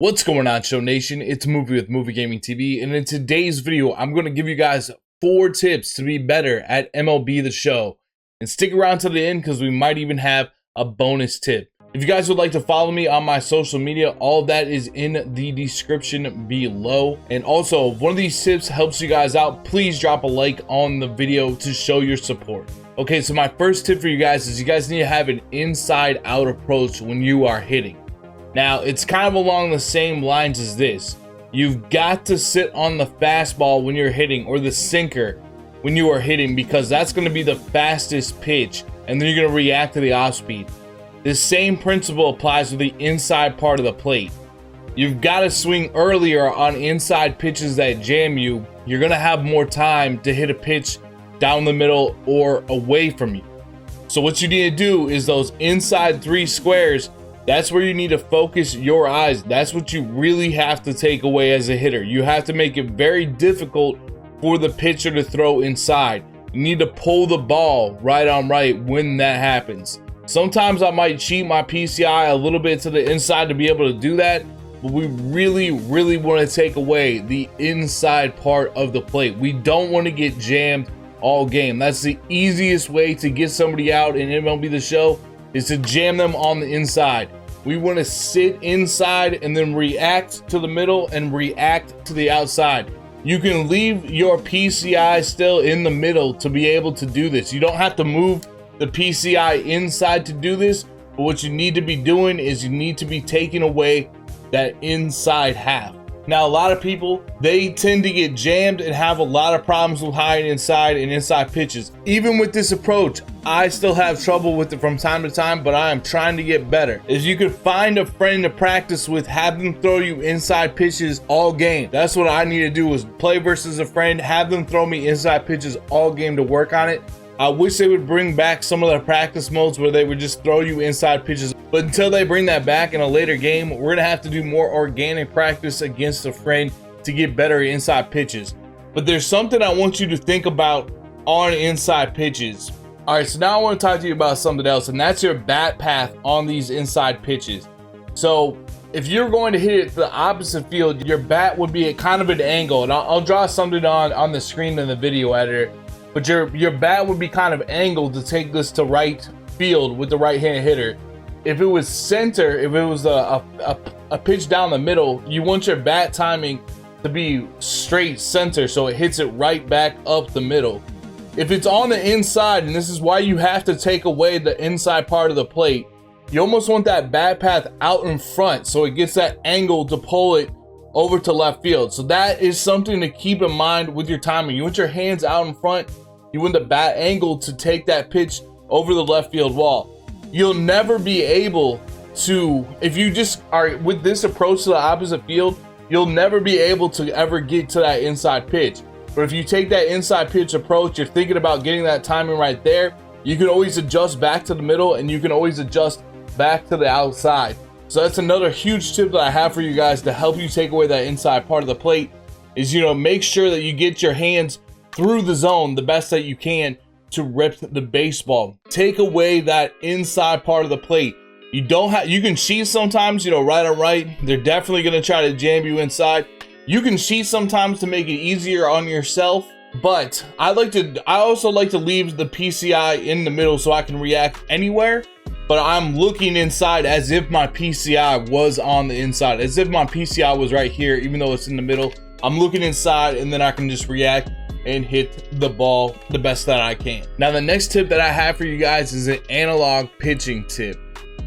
What's going on, Show Nation? It's Movie with Movie Gaming TV, and in today's video, I'm going to give you guys 4 tips to be better at MLB The Show. And stick around to the end because we might even have a bonus tip. If you guys would like to follow me on my social media, all of that is in the description below. And also, if one of these tips helps you guys out, please drop a like on the video to show your support. Okay, so my first tip for you guys is you guys need to have an inside-out approach when you are hitting. Now, it's kind of along the same lines as this. You've got to sit on the fastball when you're hitting, or the sinker when you are hitting, because that's going to be the fastest pitch, and then you're going to react to the off speed. The same principle applies to the inside part of the plate. You've got to swing earlier on inside pitches that jam you. You're going to have more time to hit a pitch down the middle or away from you. So what you need to do is those inside 3 squares. That's where you need to focus your eyes. That's what you really have to take away as a hitter. You have to make it very difficult for the pitcher to throw inside. You need to pull the ball right on right when that happens. Sometimes I might cheat my PCI a little bit to the inside to be able to do that, but we really want to take away the inside part of the plate. We don't want to get jammed all game. That's the easiest way to get somebody out in MLB The Show, is to jam them on the inside. We want to sit inside and then react to the middle and react to the outside. You can leave your PCI still in the middle to be able to do this. You don't have to move the PCI inside to do this, but what you need to be doing is you need to be taking away that inside half. Now, a lot of people, they tend to get jammed and have a lot of problems with high and inside pitches. Even with this approach, I still have trouble with it from time to time, but I am trying to get better. If you could find a friend to practice with, have them throw you inside pitches all game. That's what I need to do, is play versus a friend, have them throw me inside pitches all game to work on it. I wish they would bring back some of the practice modes where they would just throw you inside pitches. But until they bring that back in a later game, we're gonna have to do more organic practice against a friend to get better inside pitches. But there's something I want you to think about on inside pitches. All right, so now I want to talk to you about something else, and that's your bat path on these inside pitches. So if you're going to hit it the opposite field, your bat would be at kind of an angle, and I'll draw something on the screen in the video editor. But your bat would be kind of angled to take this to right field with the right-handed hitter. If it was center, if it was a pitch down the middle, you want your bat timing to be straight center, so it hits it right back up the middle. If it's on the inside, and this is why you have to take away the inside part of the plate, you almost want that bat path out in front, so it gets that angle to pull it over to left field. So that is something to keep in mind with your timing. You want your hands out in front. You want the bat angle to take that pitch over the left field wall. You'll never be able to, if you just are with this approach to the opposite field, you'll never be able to ever get to that inside pitch. But if you take that inside pitch approach, you're thinking about getting that timing right there, you can always adjust back to the middle, and you can always adjust back to the outside. So that's another huge tip that I have for you guys to help you take away that inside part of the plate, is, make sure that you get your hands through the zone the best that you can to rip the baseball. Take away that inside part of the plate. You can cheat sometimes, right on right. They're definitely going to try to jam you inside. You can cheat sometimes to make it easier on yourself, but I also like to leave the PCI in the middle so I can react anywhere. But I'm looking inside as if my PCI was on the inside, as if my PCI was right here, even though it's in the middle. I'm looking inside, and then I can just react and hit the ball the best that I can. Now, the next tip that I have for you guys is an analog pitching tip.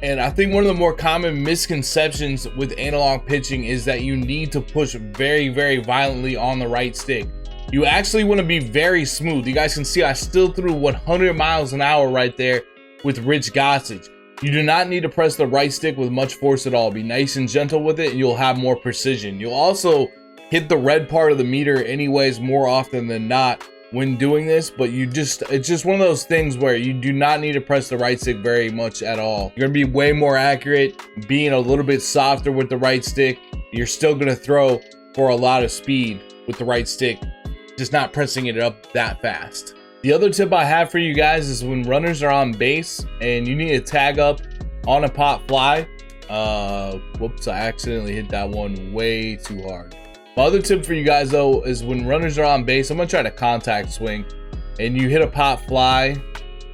And I think one of the more common misconceptions with analog pitching is that you need to push very violently on the right stick. You actually want to be very smooth. You guys can see I still threw 100 miles an hour right there with Rich Gossage. You do not need to press the right stick with much force at all. Be nice and gentle with it, and you'll have more precision. You'll also hit the red part of the meter anyways more often than not when doing this, but it's just one of those things where you do not need to press the right stick very much at all. You're gonna be way more accurate being a little bit softer with the right stick. You're still gonna throw for a lot of speed with the right stick, just not pressing it up that fast. The other tip I have for you guys is when runners are on base and you need to tag up on a pop fly, Whoops, I accidentally hit that one way too hard. My other tip for you guys though is when runners are on base, I'm gonna try to contact swing, and you hit a pop fly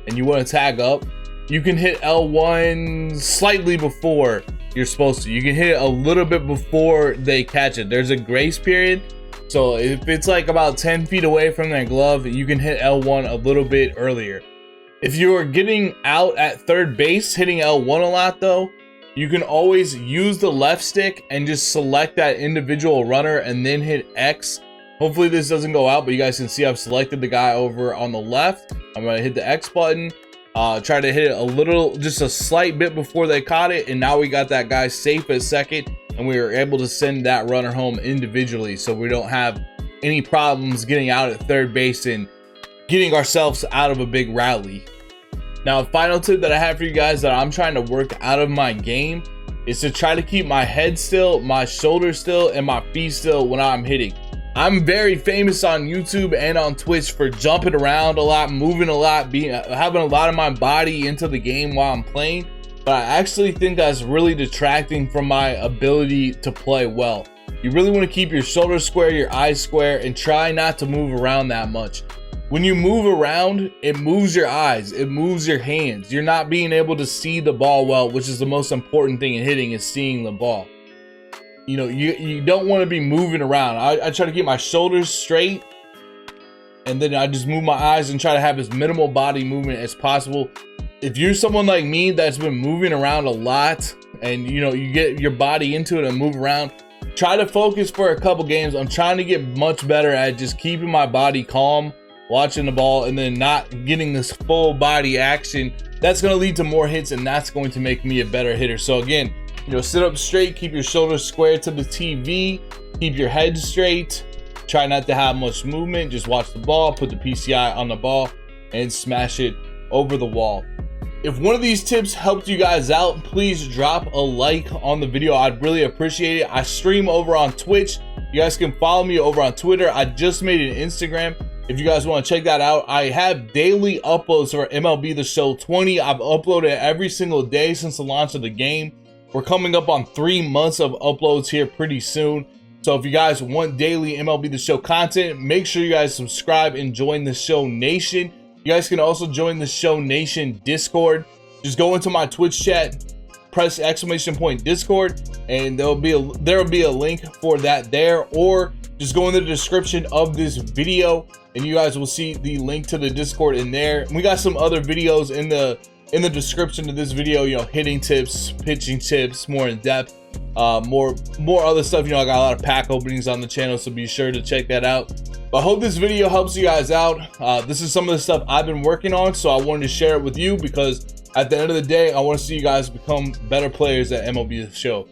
and you want to tag up, you can hit L1 slightly before you're supposed to. You can hit it a little bit before they catch it. There's a grace period, so if it's like about 10 feet away from their glove, you can hit L1 a little bit earlier. If you're getting out at third base, hitting L1 a lot though, you can always use the left stick and just select that individual runner and then hit X. Hopefully this doesn't go out, but you guys can see I've selected the guy over on the left. I'm gonna hit the X button, try to hit it a little, just a slight bit before they caught it, and now we got that guy safe at second, and we were able to send that runner home individually, so we don't have any problems getting out at third base and getting ourselves out of a big rally. Now, a final tip that I have for you guys that I'm trying to work out of my game is to try to keep my head still, my shoulders still, and my feet still when I'm hitting. I'm very famous on YouTube and on Twitch for jumping around a lot, moving a lot, having a lot of my body into the game while I'm playing, but I actually think that's really detracting from my ability to play well. You really want to keep your shoulders square, your eyes square, and try not to move around that much. When you move around, it moves your eyes, it moves your hands. You're not being able to see the ball well, which is the most important thing in hitting, is seeing the ball. You know, you don't want to be moving around. I try to keep my shoulders straight, and then I just move my eyes and try to have as minimal body movement as possible. If you're someone like me that's been moving around a lot, and you know, you get your body into it and move around, try to focus for a couple games. I'm trying to get much better at just keeping my body calm, watching the ball, and then not getting this full body action. That's going to lead to more hits, and that's going to make me a better hitter. So again, you know, sit up straight, keep your shoulders square to the TV, keep your head straight, try not to have much movement, just watch the ball, put the PCI on the ball, and smash it over the wall. If one of these tips helped you guys out, please drop a like on the video. I'd really appreciate it. I stream over on Twitch. You guys can follow me over on Twitter. I just made an Instagram. If you guys want to check that out, I have daily uploads for MLB The Show 20. I've uploaded every single day since the launch of the game. We're coming up on 3 months of uploads here pretty soon. So if you guys want daily MLB The Show content, make sure you guys subscribe and join the Show Nation. You guys can also join the Show Nation Discord. Just go into my Twitch chat, press ! Discord, and there'll be a link for that there, or just go in the description of this video and you guys will see the link to the Discord in there. We got some other videos in the description of this video, you know, hitting tips, pitching tips, more in depth, more other stuff. You know, I got a lot of pack openings on the channel, so be sure to check that out. But I hope this video helps you guys out. This is some of the stuff I've been working on, so I wanted to share it with you because at the end of the day, I want to see you guys become better players at MLB The Show.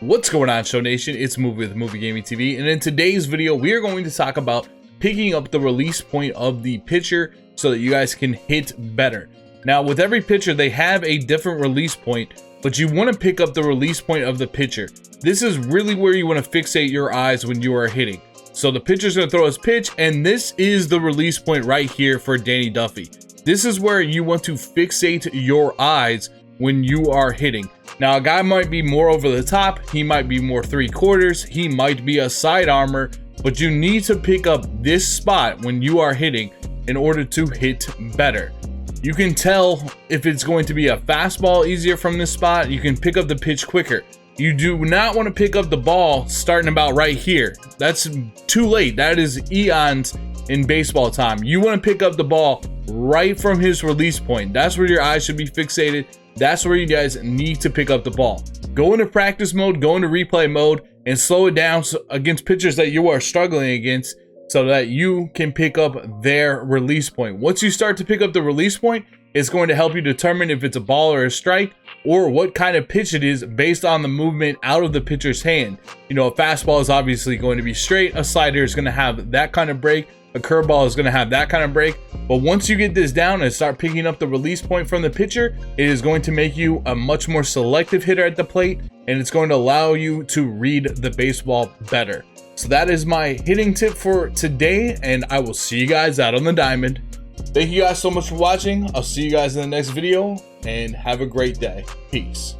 What's going on, Show Nation? It's Movie with Movie Gaming TV, and in today's video, we are going to talk about picking up the release point of the pitcher so that you guys can hit better. Now, with every pitcher, they have a different release point, but you want to pick up the release point of the pitcher. This is really where you want to fixate your eyes when you are hitting. So the pitcher's going to throw his pitch, and this is the release point right here for Danny Duffy. This is where you want to fixate your eyes when you are hitting. Now, a guy might be more over the top, he might be more 3/4, he might be a side armor, but you need to pick up this spot when you are hitting in order to hit better. You can tell if it's going to be a fastball easier from this spot. You can pick up the pitch quicker. You do not want to pick up the ball starting about right here. That's too late. That is eons in baseball time. You want to pick up the ball right from his release point. That's where your eyes should be fixated. That's where you guys need to pick up the ball. Go into practice mode, go into replay mode, and slow it down against pitchers that you are struggling against so that you can pick up their release point. Once you start to pick up the release point, it's going to help you determine if it's a ball or a strike, or what kind of pitch it is based on the movement out of the pitcher's hand. You know, a fastball is obviously going to be straight, a slider is going to have that kind of break, a curveball is going to have that kind of break. But once you get this down and start picking up the release point from the pitcher, it is going to make you a much more selective hitter at the plate, and it's going to allow you to read the baseball better. So that is my hitting tip for today, and I will see you guys out on the diamond. Thank you guys so much for watching. I'll see you guys in the next video, and have a great day. Peace.